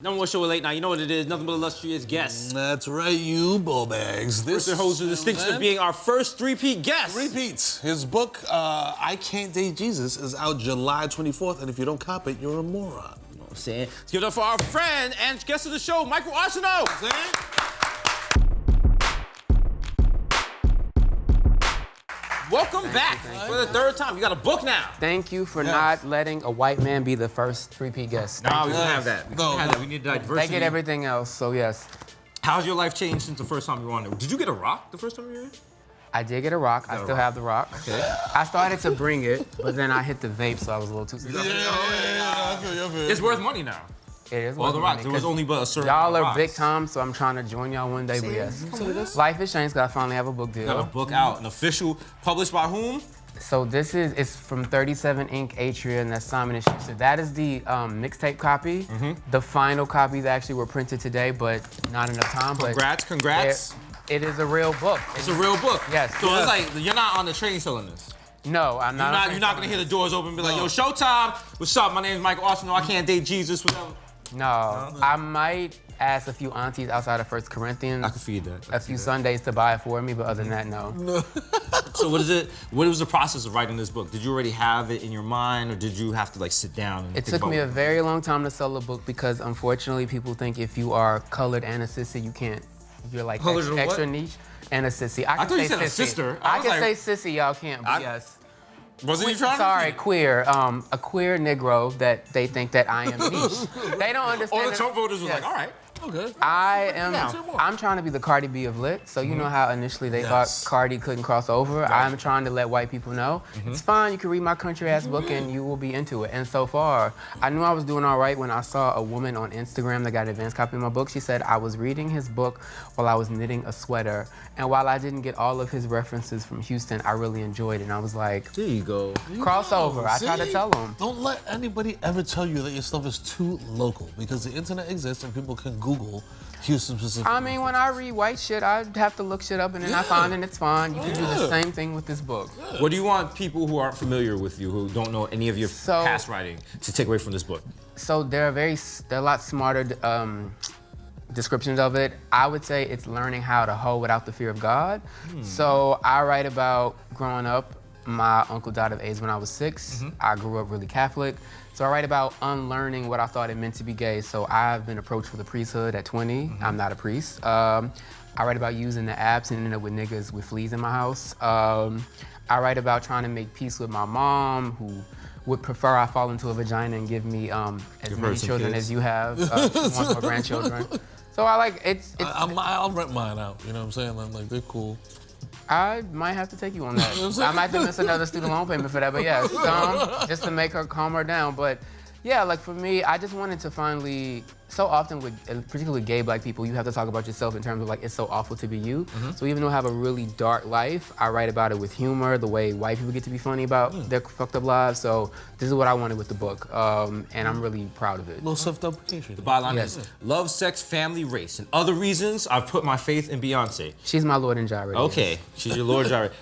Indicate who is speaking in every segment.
Speaker 1: Number one show late night. You know what it is. Nothing but illustrious guests.
Speaker 2: That's right, you bull bags.
Speaker 1: This holds the distinction of being our first three-peat guest.
Speaker 2: Repeats. His book, I Can't Date Jesus, is out July 24th, and if you don't cop it, you're a moron.
Speaker 1: You know what I'm saying? Let's give it up for our friend and guest of the show, Michael Arceneaux. Welcome back for the third time. You got a book now.
Speaker 3: Thank you for not letting a white man be the first three-peat guest.
Speaker 1: No, we don't have that. We don't have that. We need diversity.
Speaker 3: They get everything else, so yes.
Speaker 1: How's your life changed since the first time you were on there? Did you get a rock the first time you were here?
Speaker 3: I did get a rock. I still have the rock.
Speaker 1: Okay.
Speaker 3: I started to bring it, but then I hit the vape, so I was a little too.
Speaker 1: It's worth money now.
Speaker 3: It is.
Speaker 1: All the rocks. There was only but a certain
Speaker 3: Y'all are
Speaker 1: rocks.
Speaker 3: big time, so I'm trying to join y'all one day. But yes, life has changed. Cause I finally have a book deal.
Speaker 1: Got a book out, an official, published by whom?
Speaker 3: So this is, it's from 37 Inc. Atria, and that's Simon & Schuster. That is the mixtape copy. The final copies actually were printed today, but not enough time.
Speaker 1: Congrats.
Speaker 3: It is a real book.
Speaker 1: It's a real book.
Speaker 3: Yes.
Speaker 1: So it's like, you're not on the train selling this.
Speaker 3: No, I'm not.
Speaker 1: You're not gonna hear the doors open and be like, yo, Showtime, what's up? My name is Michael Arceneaux. I can't date Jesus. Whatever.
Speaker 3: No, I might ask a few aunties outside of 1 Corinthians.
Speaker 1: I can feed that.
Speaker 3: A few Sundays to buy it for me, but other than that, no.
Speaker 1: So what is it? What was the process of writing this book? Did you already have it in your mind, or did you have to like sit down and
Speaker 3: It
Speaker 1: think
Speaker 3: took me
Speaker 1: about
Speaker 3: a very long time to sell a book because unfortunately people think if you are colored and a sissy, you can't. You're like extra niche and a sissy. I
Speaker 1: thought you
Speaker 3: say
Speaker 1: said a
Speaker 3: sissy.
Speaker 1: sister.
Speaker 3: I can say sissy, y'all can't, but yes.
Speaker 1: Wasn't you trying
Speaker 3: Sorry, queer. A queer Negro that they think that I am niche. They don't understand.
Speaker 1: All the Trump voters were like, all right.
Speaker 2: Okay.
Speaker 3: I'm trying to be the Cardi B of lit, so you know how initially they thought Cardi couldn't cross over? Right. I'm trying to let white people know, it's fine, you can read my country ass book and you will be into it. And so far, I knew I was doing all right when I saw a woman on Instagram that got an advance copy of my book. She said, I was reading his book while I was knitting a sweater, and while I didn't get all of his references from Houston, I really enjoyed it. And I was like,
Speaker 1: there you go.
Speaker 3: Crossover, I try to tell them.
Speaker 2: Don't let anybody ever tell you that your stuff is too local, because the internet exists and people can Google Houston specifically.
Speaker 3: I mean, when I read white shit, I have to look shit up and then I find it, it's fine. You can do the same thing with this book.
Speaker 1: What do you want people who aren't familiar with you, who don't know any of your past writing, to take away from this book?
Speaker 3: So they're a lot smarter descriptions of it. I would say it's learning how to hoe without the fear of God. So I write about growing up. My uncle died of AIDS when I was 6. I grew up really Catholic. So I write about unlearning what I thought it meant to be gay. So I've been approached for the priesthood at 20. I'm not a priest. I write about using the apps and ending up with niggas with fleas in my house. I write about trying to make peace with my mom, who would prefer I fall into a vagina and give me as many children as you have. She wants more grandchildren. So I like,
Speaker 2: I'll rent mine out, you know what I'm saying? I'm like, they're cool.
Speaker 3: I might have to take you on that. I might have to miss another student loan payment for that, but yeah, just to make her calm her down. But yeah, like for me, I just wanted to finally, so often with particularly gay black people, you have to talk about yourself in terms of like, it's so awful to be you. So even though I have a really dark life, I write about it with humor, the way white people get to be funny about their fucked up lives. So this is what I wanted with the book, and I'm really proud of it.
Speaker 2: A little self-deprecation.
Speaker 1: The bottom line is love, sex, family, race, and other reasons I've put my faith in Beyonce.
Speaker 3: She's my Lord and Jireh.
Speaker 1: Okay, she's your Lord Jireh.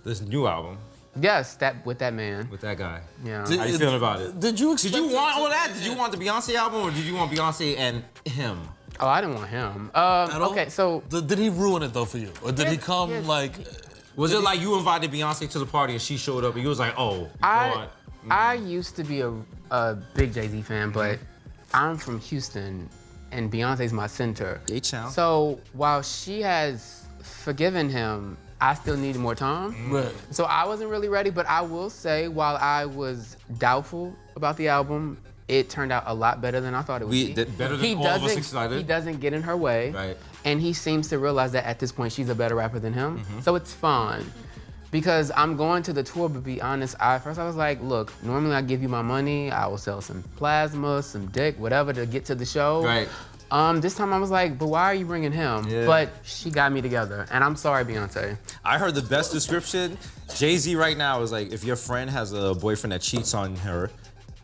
Speaker 1: This new album.
Speaker 3: Yes, with that man.
Speaker 1: With that guy.
Speaker 3: Yeah.
Speaker 1: How you feeling about it?
Speaker 2: Did you
Speaker 1: want all that? Did you want the Beyonce album, or did you want Beyonce and him?
Speaker 3: Oh, I didn't want him. Okay, so.
Speaker 2: Did he ruin it though for you? Or did he come like.
Speaker 1: Was it like you invited Beyonce to the party and she showed up and you was like, oh,
Speaker 3: I used to be a big Jay-Z fan, but I'm from Houston and Beyonce's my center. So while she has forgiven him, I still needed more time.
Speaker 2: Right.
Speaker 3: So I wasn't really ready, but I will say while I was doubtful about the album, it turned out a lot better than I thought it would be.
Speaker 1: Better than all of us excited.
Speaker 3: He doesn't get in her way.
Speaker 1: Right.
Speaker 3: And he seems to realize that at this point she's a better rapper than him. So it's fun. Because I'm going to the tour, but be honest, first I was like, look, normally I give you my money, I will sell some plasma, some dick, whatever to get to the show.
Speaker 1: Right.
Speaker 3: This time I was like, but why are you bringing him?
Speaker 1: Yeah.
Speaker 3: But she got me together, and I'm sorry, Beyonce.
Speaker 1: I heard the best description. Jay-Z right now is like, if your friend has a boyfriend that cheats on her,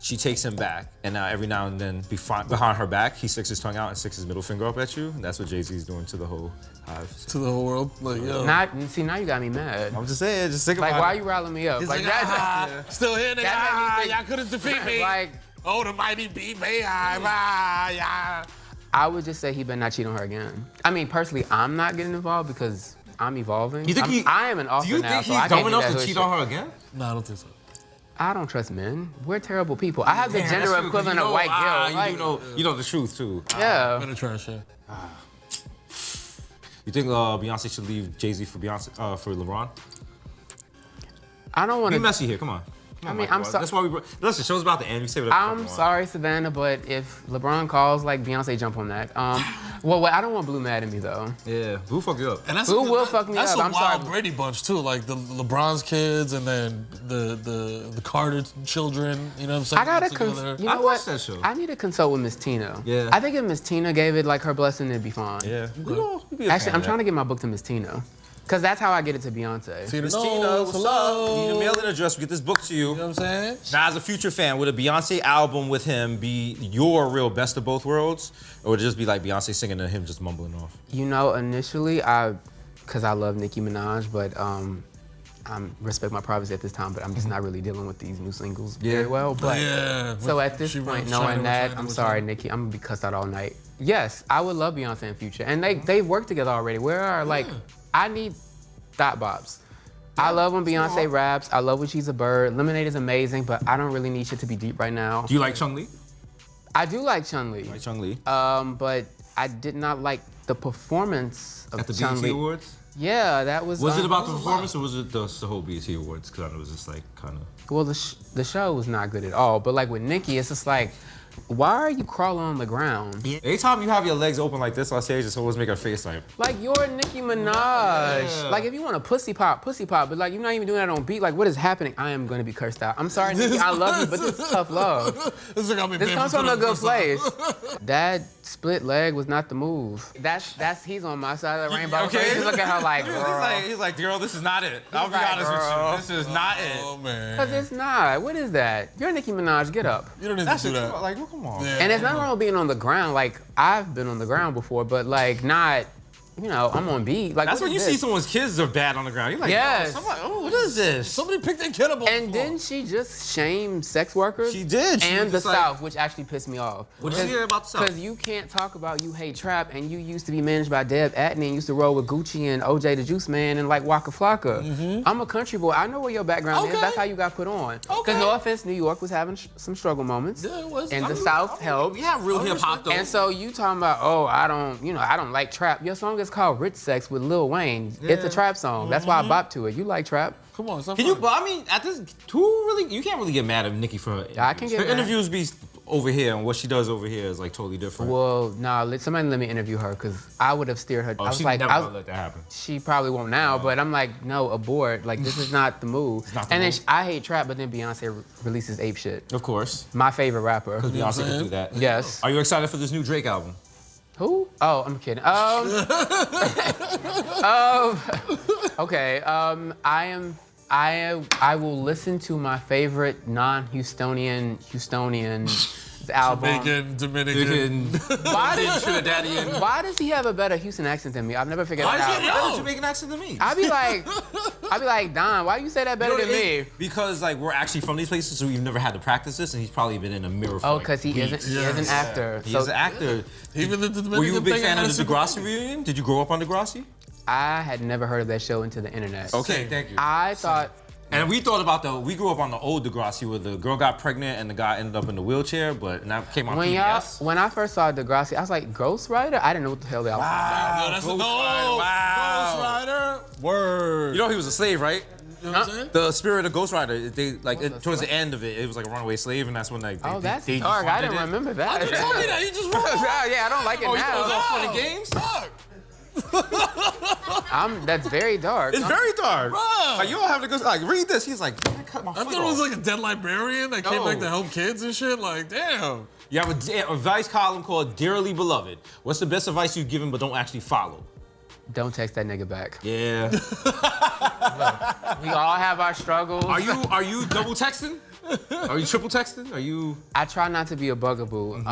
Speaker 1: she takes him back, and now every now and then behind her back, he sticks his tongue out and sticks his middle finger up at you. And that's what Jay-Z's doing to the whole hive.
Speaker 2: To the whole world? Like, yo.
Speaker 3: Now you got me mad.
Speaker 1: I'm just saying, just think about it.
Speaker 3: Like, why are you riling me up?
Speaker 1: He's
Speaker 3: like
Speaker 1: that.
Speaker 2: Still here, nigga. Y'all couldn't defeat me.
Speaker 3: Like,
Speaker 2: oh, the mighty B, yeah.
Speaker 3: I would just say he better not cheat on her again. I mean, personally, I'm not getting involved because I'm evolving.
Speaker 1: You think
Speaker 3: I am an author
Speaker 1: Do you
Speaker 3: now,
Speaker 1: think
Speaker 3: so
Speaker 1: he's
Speaker 3: I
Speaker 1: dumb
Speaker 3: can't do
Speaker 1: enough
Speaker 3: that
Speaker 1: to
Speaker 3: hood
Speaker 1: cheat
Speaker 3: shit.
Speaker 1: on her again?
Speaker 2: No, I don't think so.
Speaker 3: I don't trust men. We're terrible people. I have the
Speaker 1: Damn,
Speaker 3: gender
Speaker 1: that's true, 'cause
Speaker 3: equivalent
Speaker 1: you
Speaker 3: of
Speaker 1: know,
Speaker 3: white guilt. Like,
Speaker 1: you know the truth too.
Speaker 3: yeah.
Speaker 2: Better trash, yeah.
Speaker 1: You think Beyonce should leave Jay-Z for for LeBron?
Speaker 3: I don't want
Speaker 1: Be
Speaker 3: to.
Speaker 1: messy here. Come on.
Speaker 3: I mean, I'm sorry.
Speaker 1: That's why we. Listen, the show's about to end. We say whatever the fuck
Speaker 3: I'm
Speaker 1: we want.
Speaker 3: sorry, Savannah, but if LeBron calls, like Beyonce, jump on that. Well, I don't want Blue mad at me though.
Speaker 1: Yeah, who fuck you up?
Speaker 2: And that's
Speaker 3: Who will fuck me
Speaker 2: that's
Speaker 3: up?
Speaker 2: a
Speaker 3: I'm
Speaker 2: wild
Speaker 3: sorry.
Speaker 2: Brady bunch too, like the LeBron's kids and then the Carter children. You know what I'm saying?
Speaker 3: I gotta
Speaker 2: Together.
Speaker 3: you
Speaker 1: I
Speaker 3: know
Speaker 1: watched
Speaker 3: what?
Speaker 1: that show.
Speaker 3: I need to consult with Miss Tina.
Speaker 1: Yeah.
Speaker 3: I think if Miss Tina gave it like her blessing, it'd be fine.
Speaker 1: Yeah.
Speaker 3: Actually, I'm trying to get my book to Miss Tina, cause that's how I get it to Beyonce.
Speaker 2: Tina,
Speaker 1: Miss
Speaker 2: knows,
Speaker 1: Tina, what's
Speaker 2: hello.
Speaker 1: up? You need a mailing address. We get this book to you.
Speaker 2: You know what I'm saying?
Speaker 1: Now, as a future fan, would a Beyonce album with him be your real best of both worlds, or would it just be like Beyonce singing and him just mumbling off?
Speaker 3: You know, initially, cause I love Nicki Minaj, but I respect my privacy at this time, but I'm just not really dealing with these new singles very well. But
Speaker 2: Yeah.
Speaker 3: so at this
Speaker 2: She
Speaker 3: point,
Speaker 2: runs
Speaker 3: knowing
Speaker 2: China,
Speaker 3: that,
Speaker 2: China,
Speaker 3: I'm
Speaker 2: what's
Speaker 3: sorry,
Speaker 2: up?
Speaker 3: Nicki, I'm gonna be cussed out all night. Yes, I would love Beyonce in future, and they've worked together already. Where are like, I need thought bobs. I love when Beyonce raps. I love when she's a bird. Lemonade is amazing, but I don't really need shit to be deep right now.
Speaker 1: Do you like Chung Li?
Speaker 3: I do like Chun-Li,
Speaker 1: Like Chung Li
Speaker 3: but I did not like the performance of
Speaker 1: at the
Speaker 3: Chun-Li.
Speaker 1: BET Awards?
Speaker 3: Yeah, that was.
Speaker 1: Was it about the
Speaker 2: was a
Speaker 1: performance or was it the whole BET Awards? Because I know it was just like kind of.
Speaker 3: Well, the show was not good at all. But like with Nicki, it's just like, why are you crawling on the ground?
Speaker 1: Anytime you have your legs open like this on stage, just always make a face like.
Speaker 3: Like you're Nicki Minaj.
Speaker 1: Yeah.
Speaker 3: Like if you want to pussy pop. But like you're not even doing that on beat. Like what is happening? I am gonna be cursed out. I'm sorry, Nicki. I love you, but this is tough love.
Speaker 2: This is like
Speaker 3: This comes from a good place. That split leg was not the move. That's he's on my side of the rainbow.
Speaker 1: Okay.
Speaker 3: So he's looking at her like, girl.
Speaker 1: He's like, girl, this is not it. I'll be
Speaker 3: like,
Speaker 1: honest
Speaker 3: girl.
Speaker 1: with you. This is not
Speaker 2: Oh
Speaker 1: it.
Speaker 2: man.
Speaker 3: Cause it's not. What is that? You're Nicki Minaj. Get up.
Speaker 2: You don't need
Speaker 1: That's
Speaker 2: to do
Speaker 1: it.
Speaker 2: that.
Speaker 1: Like, come on.
Speaker 2: Yeah.
Speaker 3: And there's nothing wrong with being on the ground. Like I've been on the ground before, but like not. You know, I'm on beat. Like
Speaker 1: That's
Speaker 3: what
Speaker 1: when you
Speaker 3: is
Speaker 1: see
Speaker 3: this?
Speaker 1: someone's kids are bad on the ground. You're like,
Speaker 3: Yes.
Speaker 1: oh, what is this?
Speaker 2: Somebody picked their kid up on
Speaker 3: And
Speaker 2: the floor.
Speaker 3: didn't she just shame sex workers?
Speaker 1: She did. She
Speaker 3: And
Speaker 1: was
Speaker 3: the
Speaker 1: just like-
Speaker 3: South, which actually pissed me off.
Speaker 1: What did you hear about the South?
Speaker 3: Because you can't talk about you hate trap and you used to be managed by Deb Atney and used to roll with Gucci and OJ the Juice Man and like Waka Flocka. I'm a country boy. I know where your background is.
Speaker 2: Okay.
Speaker 3: That's how you got put on. Because
Speaker 2: Okay.
Speaker 3: no offense, New York was having some struggle moments.
Speaker 2: Yeah, it was.
Speaker 3: And
Speaker 2: I
Speaker 3: the
Speaker 2: mean,
Speaker 3: South helped.
Speaker 1: We have real hip hop though.
Speaker 3: And so you talking about, oh, I don't like trap. Your song is called Rich Sex with Lil Wayne. It's a trap song. That's why I bop to it. You like trap.
Speaker 2: Come on,
Speaker 1: Can you? But I mean, at this, you can't really get mad at Nicki for her.
Speaker 3: I can get
Speaker 1: her
Speaker 3: mad.
Speaker 1: interviews be over here, and what she does over here is like totally different.
Speaker 3: Well, nah, somebody let me interview her because I would have steered her.
Speaker 1: Oh,
Speaker 3: I was
Speaker 1: she
Speaker 3: like,
Speaker 1: never
Speaker 3: I
Speaker 1: gonna
Speaker 3: was,
Speaker 1: let that happen.
Speaker 3: she probably won't now, but I'm like, no, abort. Like, this is not the move.
Speaker 1: not the
Speaker 3: And then
Speaker 1: move.
Speaker 3: I hate trap, but then Beyonce releases Ape Shit.
Speaker 1: Of course,
Speaker 3: My favorite rapper.
Speaker 1: because Beyonce can do that.
Speaker 3: Yes.
Speaker 1: Are you excited for this new Drake album?
Speaker 3: Who? Oh, I'm kidding. Okay. I will listen to my favorite non-Houstonian's album.
Speaker 2: Dominican.
Speaker 3: Why
Speaker 1: Trinidadian.
Speaker 3: Why does he have a better Houston accent than me? I've never figured
Speaker 1: Why
Speaker 3: that
Speaker 1: does he have a
Speaker 3: out.
Speaker 1: better Jamaican accent than me?
Speaker 3: I'd be like, Don, why you say that better
Speaker 1: You know
Speaker 3: than
Speaker 1: what it
Speaker 3: me?
Speaker 1: is? Because like we're actually from these places, so we've never had to practice this, and he's probably been in a mirror for
Speaker 3: Oh,
Speaker 1: like
Speaker 3: because he is
Speaker 1: weeks.
Speaker 3: an actor.
Speaker 1: He
Speaker 3: So
Speaker 1: is an actor.
Speaker 2: Even the Dominican
Speaker 1: Were you a big
Speaker 2: thing
Speaker 1: fan
Speaker 2: had
Speaker 1: of
Speaker 2: a
Speaker 1: the
Speaker 2: super-
Speaker 1: Degrassi reunion? Did you grow up on Degrassi?
Speaker 3: I had never heard of that show until the internet.
Speaker 1: Okay, thank you.
Speaker 3: I thought,
Speaker 1: And we thought about we grew up on the old Degrassi where the girl got pregnant and the guy ended up in the wheelchair, but that came on PBS.
Speaker 3: when I first saw Degrassi, I was like, Ghostwriter? I didn't know what the hell that was.
Speaker 2: No, that's
Speaker 1: Ghost
Speaker 2: no.
Speaker 1: Rider, wow.
Speaker 2: Ghost Rider. Word.
Speaker 1: You know he was a slave, right?
Speaker 2: You know what I'm saying?
Speaker 1: The spirit of Ghost Rider, they like
Speaker 3: What was
Speaker 1: towards
Speaker 3: the
Speaker 1: the end of it was like a runaway slave, and that's when like
Speaker 3: Oh, that's
Speaker 1: they
Speaker 3: dark. I
Speaker 1: defunded
Speaker 3: didn't
Speaker 1: it.
Speaker 3: remember that.
Speaker 2: You told me that. You just wrote.
Speaker 3: Yeah, I don't like it
Speaker 1: Oh, you thought it was all
Speaker 3: now.
Speaker 1: fun and games?
Speaker 2: Fuck.
Speaker 3: That's very dark.
Speaker 1: It's very dark.
Speaker 2: Bro.
Speaker 1: Like you don't have to go. Like read this. He's like, man, I cut my
Speaker 2: I
Speaker 1: foot
Speaker 2: thought it was
Speaker 1: off.
Speaker 2: like a dead librarian that came
Speaker 1: No.
Speaker 2: back to help kids and shit. Like, damn.
Speaker 1: You have a advice column called "Dearly Beloved." What's the best advice you've given but don't actually follow?
Speaker 3: Don't text that nigga back.
Speaker 1: Yeah.
Speaker 3: We all have our struggles.
Speaker 1: Are you double texting? Are you triple texting? Are you?
Speaker 3: I try not to be a bugaboo,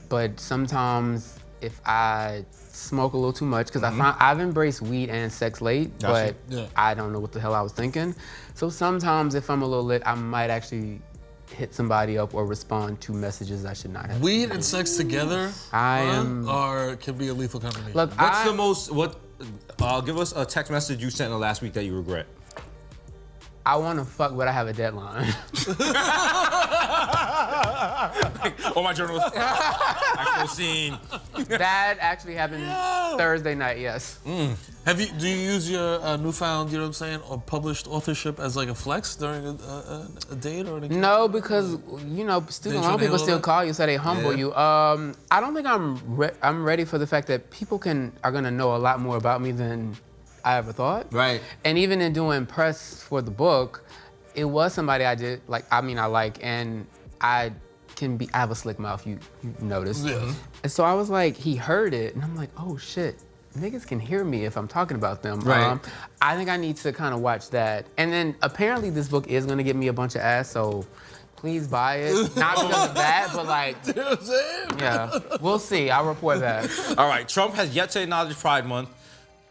Speaker 3: but sometimes if I smoke a little too much, because I've embraced weed and sex late,
Speaker 1: Gotcha.
Speaker 3: but
Speaker 2: Yeah.
Speaker 3: I don't know what the hell I was thinking. So sometimes if I'm a little lit, I might actually hit somebody up or respond to messages I should not have.
Speaker 2: Weed and sex together can be a lethal combination.
Speaker 3: Look,
Speaker 1: What's the most, give us a text message you sent in the last week that you regret.
Speaker 3: I want to fuck, but I have a deadline.
Speaker 1: Oh, my journalist. Actual scene.
Speaker 3: That actually happened Thursday night, yes.
Speaker 2: Do you use your newfound, you know what I'm saying, or published authorship as like a flex during a date or anything?
Speaker 3: No, because, you know, student loan people still call you, so they humble you. I don't think I'm ready for the fact that people are gonna know a lot more about me than I ever thought.
Speaker 1: Right.
Speaker 3: And even in doing press for the book, it was somebody I like, and I have a slick mouth, you noticed.
Speaker 2: Yeah.
Speaker 3: And so I was like, he heard it, and I'm like, oh shit, niggas can hear me if I'm talking about them.
Speaker 1: Right.
Speaker 3: I think I need to kind of watch that. And then apparently this book is gonna get me a bunch of ass, so please buy it. Not because of that, but like,
Speaker 2: You know what I'm saying?
Speaker 3: yeah, we'll see, I'll report back.
Speaker 1: All right, Trump has yet to acknowledge Pride Month.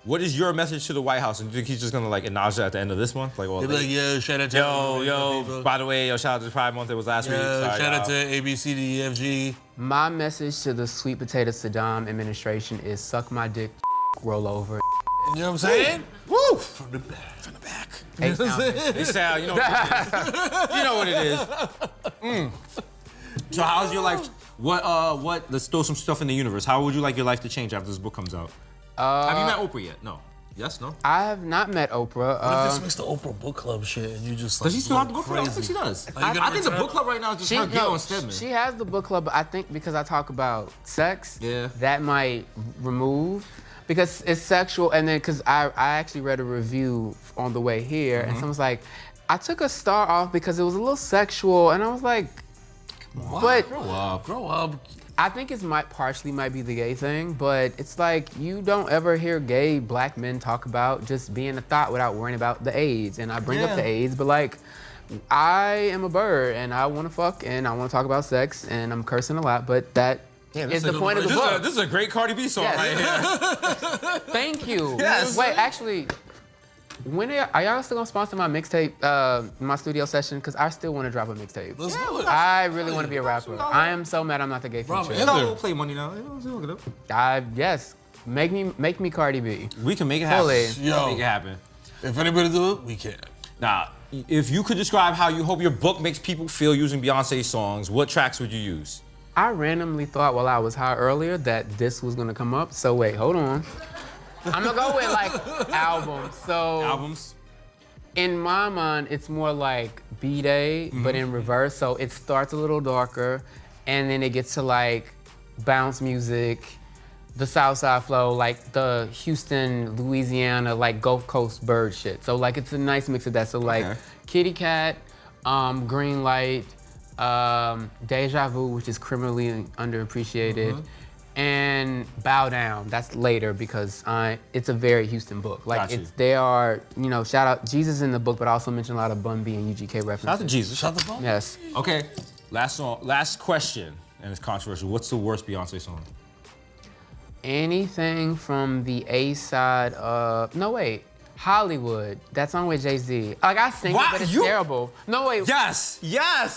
Speaker 1: What is your message to the White House? And do you think he's just gonna like acknowledge it at the end of this month? Like, well,
Speaker 2: They'd be like, yo, shout out to
Speaker 1: yo, by the way, shout out to Pride Month. It was last week. Sorry,
Speaker 2: shout out to ABCDEFG.
Speaker 3: My message to the sweet potato Saddam administration is suck my dick, roll over.
Speaker 2: You know what I'm saying?
Speaker 1: Woo!
Speaker 2: From the back.
Speaker 1: From the back.
Speaker 3: Hey, sound.
Speaker 1: They sound, you know what it is. You know what it is. So how's your life? Let's throw some stuff in the universe. How would you like your life to change after this book comes out? Have you met Oprah yet? No. Yes, no?
Speaker 3: I have not met Oprah.
Speaker 2: What if this makes the Oprah book club shit and you just like
Speaker 1: Does she still have the book
Speaker 2: crazy?
Speaker 1: club? I think she does.
Speaker 2: I
Speaker 1: think the book club right now is just her, Gail, and Stedman.
Speaker 3: She has the book club, but I think because I talk about sex, that might remove. Because it's sexual, and then because I actually read a review on the way here, and someone's like, I took a star off because it was a little sexual, and I was like, but
Speaker 2: Grow up.
Speaker 3: I think it partially might be the gay thing, but it's like you don't ever hear gay black men talk about just being a thought without worrying about the AIDS. And I bring up the AIDS, but like, I am a bird and I want to fuck and I want to talk about sex and I'm cursing a lot, but that is the point of the book.
Speaker 1: This is a great Cardi B song right here.
Speaker 3: Thank you.
Speaker 1: Yes.
Speaker 3: Wait, actually, when are y'all still gonna sponsor my mixtape, my studio session? Because I still want to drop a mixtape.
Speaker 2: Let's do it.
Speaker 3: I really want to be a rapper. I am so mad I'm not the gay feature.
Speaker 1: We'll play money now.
Speaker 3: Yes, make me Cardi B.
Speaker 1: We can make it happen.
Speaker 3: Fully.
Speaker 1: Make it happen.
Speaker 2: If anybody do it, we can.
Speaker 1: Now, if you could describe how you hope your book makes people feel using Beyonce songs, what tracks would you use?
Speaker 3: I randomly thought while I was high earlier that this was gonna come up. So wait, hold on. I'm gonna go with like albums. So
Speaker 1: Albums?
Speaker 3: in my mind, it's more like B-Day, but in reverse. So it starts a little darker, and then it gets to like bounce music, the Southside flow, like the Houston, Louisiana, like Gulf Coast bird shit. So like it's a nice mix of that. So like Kitty Cat, Green Light, Deja Vu, which is criminally underappreciated. And Bow Down, that's later because it's a very Houston book. Like they are, you know, shout out Jesus in the book, but I also mention a lot of Bun B and UGK references.
Speaker 1: Shout out to Jesus.
Speaker 2: Shout out to Bun.
Speaker 3: Yes.
Speaker 1: Okay, last question, and it's controversial. What's the worst Beyonce song?
Speaker 3: Anything from the A side of, no wait, Hollywood, that song with Jay-Z. Like I sing it, but it's terrible. No wait.
Speaker 1: Yes,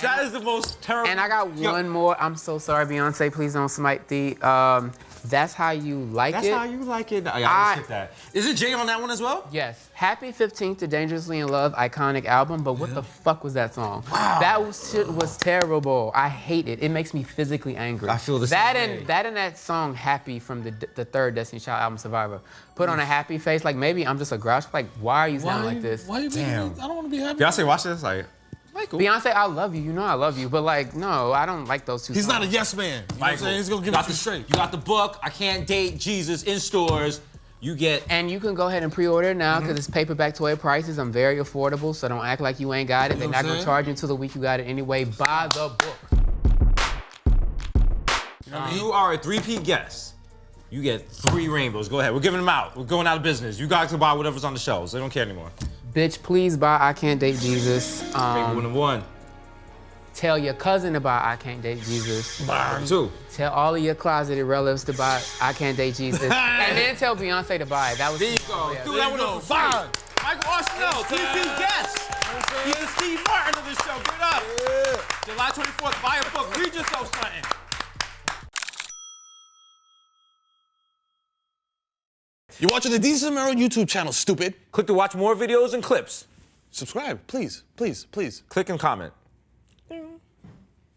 Speaker 1: that is the most terrible.
Speaker 3: And I got one more. I'm so sorry, Beyonce. Please don't smite the. That's How You Like It.
Speaker 1: That's How You Like It. I skip that. Is it Jay on that one as well?
Speaker 3: Yes. Happy 15th to Dangerously in Love, iconic album, but what the fuck was that song?
Speaker 1: Wow.
Speaker 3: That shit was terrible. I hate it. It makes me physically angry.
Speaker 1: I feel the same way.
Speaker 3: That and that song Happy from the third Destiny Child album, Survivor. Put on a happy face, like maybe I'm just a grouch. Like, why are you sounding like this?
Speaker 2: Why you being, I don't want to be happy.
Speaker 1: Beyonce, watch this. Like, Michael.
Speaker 3: Beyonce, I love you. You know I love you, but like, no, I don't like those two
Speaker 2: He's
Speaker 3: songs.
Speaker 2: not a yes man. You know what I'm saying? He's gonna give it to you straight.
Speaker 1: You got the book, I Can't Date Jesus, in stores. You get.
Speaker 3: And you can go ahead and pre-order it now because it's paperback toy prices. I'm very affordable, so don't act like you ain't got it. They're not gonna charge you until the week you got it anyway. Buy the book.
Speaker 1: You are a 3P guest. You get 3 rainbows. Go ahead. We're giving them out. We're going out of business. You guys can buy whatever's on the shelves. They don't care anymore.
Speaker 3: Bitch, please buy I Can't Date Jesus.
Speaker 1: Rainbow number 1.
Speaker 3: Tell your cousin to buy I Can't Date Jesus.
Speaker 1: Number 2.
Speaker 3: Tell all of your closeted relatives to buy I Can't Date Jesus. And then tell Beyonce to buy it. That was
Speaker 1: There you go. Do that one for 5. Michael Arceneaux, 3P guest. He's the Steve Martin of this show. Give it up. July 24th, buy a book, read yourself something.
Speaker 2: You're watching the Desus and Mero YouTube channel, stupid.
Speaker 1: Click to watch more videos and clips.
Speaker 2: Subscribe, please, please, please.
Speaker 1: Click and comment.